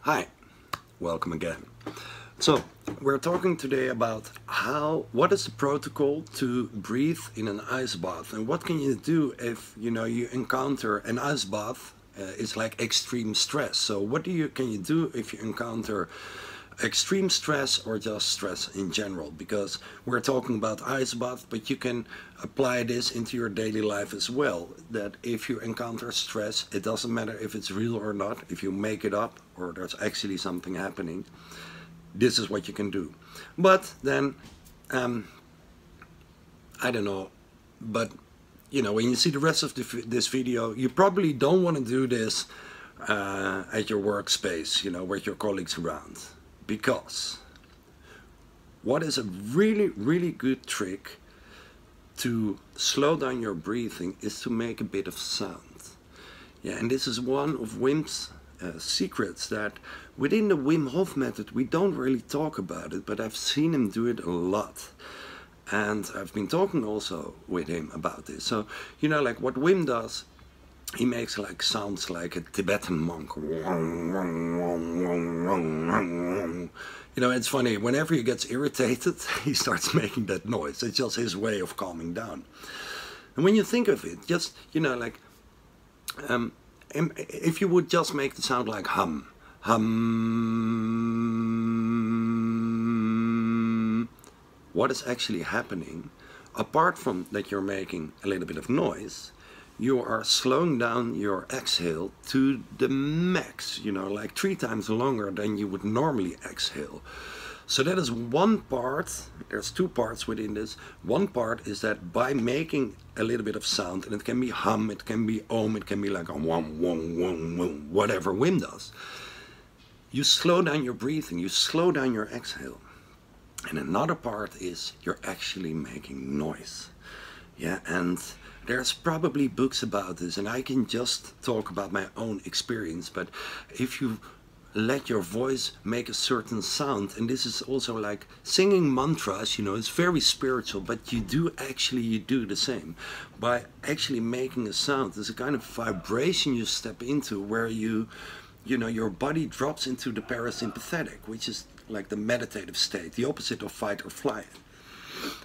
Hi, welcome again. So we're talking today about what is the protocol to breathe in an ice bath, and what can you do if you encounter an ice bath. It's like extreme stress. So what can you do if you encounter extreme stress or just stress in general? Because we're talking about ice bath, but you can apply this into your daily life as well, that if you encounter stress, it doesn't matter if it's real or not, if you make it up or there's actually something happening, this is what you can do. But then I don't know, but when you see the rest of this video, you probably don't want to do this at your workspace, with your colleagues around. Because what is a really good trick to slow down your breathing is to make a bit of sound. Yeah, and this is one of Wim's secrets, that within the Wim Hof method we don't really talk about it, but I've seen him do it a lot. And I've been talking also with him about this. So, like what Wim does, he makes sounds like a Tibetan monk. It's funny, whenever he gets irritated, he starts making that noise. It's just his way of calming down. And when you think of it, just, if you would just make the sound like hum, hum, what is actually happening, apart from that you're making a little bit of noise, you are slowing down your exhale to the max, like 3 times longer than you would normally exhale. So that is one part. There's 2 parts within this. One part is that by making a little bit of sound, and it can be hum, it can be om, it can be like a wom, wom, wom, wom, whatever Wim does, you slow down your breathing, you slow down your exhale. And another part is you're actually making noise. Yeah, and there's probably books about this, and I can just talk about my own experience, but if you let your voice make a certain sound, and this is also like singing mantras, it's very spiritual, but you do the same. By actually making a sound, there's a kind of vibration you step into where your body drops into the parasympathetic, which is like the meditative state, the opposite of fight or flight.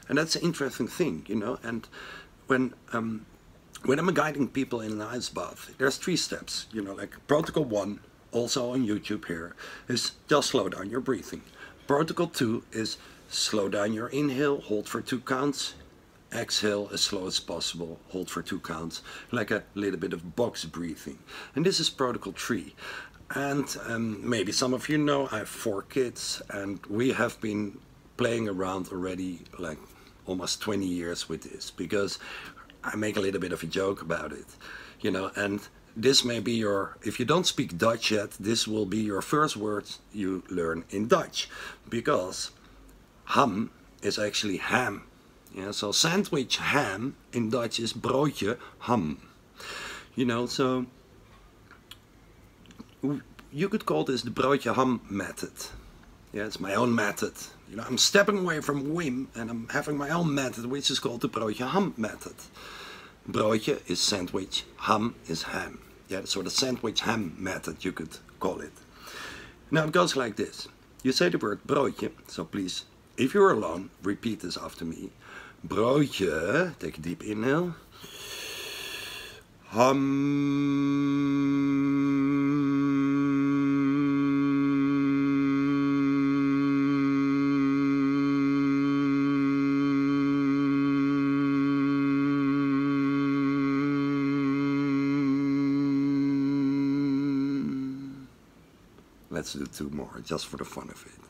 And that's an interesting thing, and when I'm guiding people in an ice bath, there's 3 steps, like protocol 1, also on YouTube here, is just slow down your breathing. Protocol 2 is slow down your inhale, hold for 2 counts, exhale as slow as possible, hold for 2 counts, like a little bit of box breathing. And this is protocol 3. And maybe some of you know I have 4 kids, and we have been playing around already like almost 20 years with this, because I make a little bit of a joke about it, and this may be if you don't speak Dutch yet, this will be your first words you learn in Dutch, because ham is actually ham. Yeah, so sandwich ham in Dutch is broodje ham. So you could call this the Broodje Hammm Method. Yeah, it's my own method. I'm stepping away from Wim and I'm having my own method, which is called the Broodje Hammm Method. Broodje is sandwich, ham is ham. Yeah, so the sandwich ham method, you could call it. Now it goes like this. You say the word broodje, so please, if you're alone, repeat this after me. Broodje, take a deep inhale. Ham. Let's do 2 more, just for the fun of it.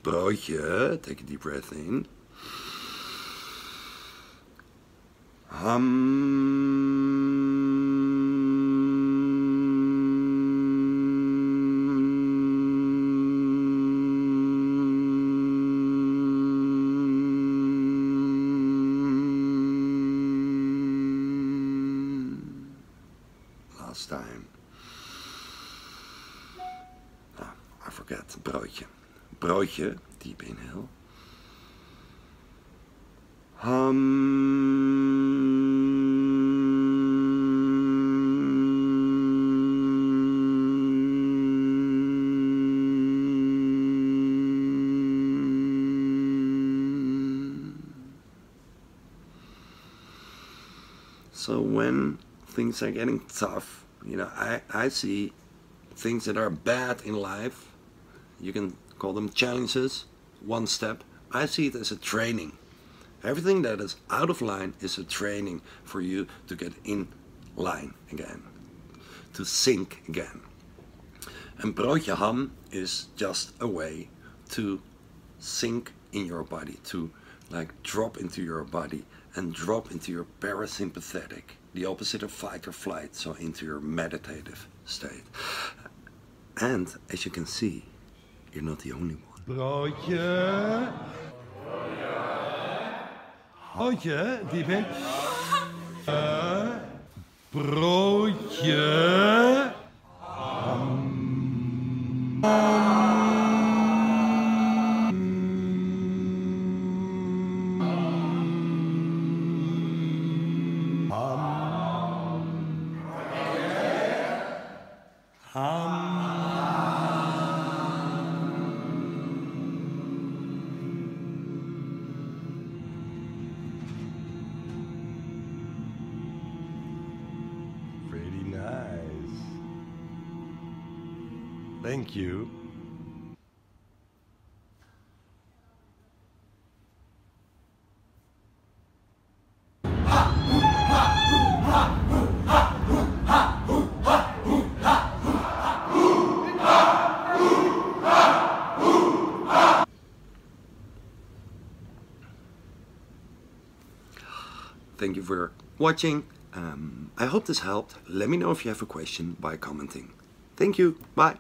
Broodje, take a deep breath in. Last time. I forget, broodje. Broodje, deep inhale. also when things are getting tough, you know, I see things that are bad in life, you can call them challenges, one step. I see it as a training. Everything that is out of line is a training for you to get in line again, to sync again. And Broodje Hammm is just a way to sink in your body, to like drop into your body and drop into your parasympathetic, the opposite of fight or flight, so into your meditative state. And as you can see, you're not the only one. Broodje. Broodje, die ben... Broodje. Pretty nice. Thank you. Thank you for watching. I hope this helped. Let me know if you have a question by commenting. Thank you. Bye.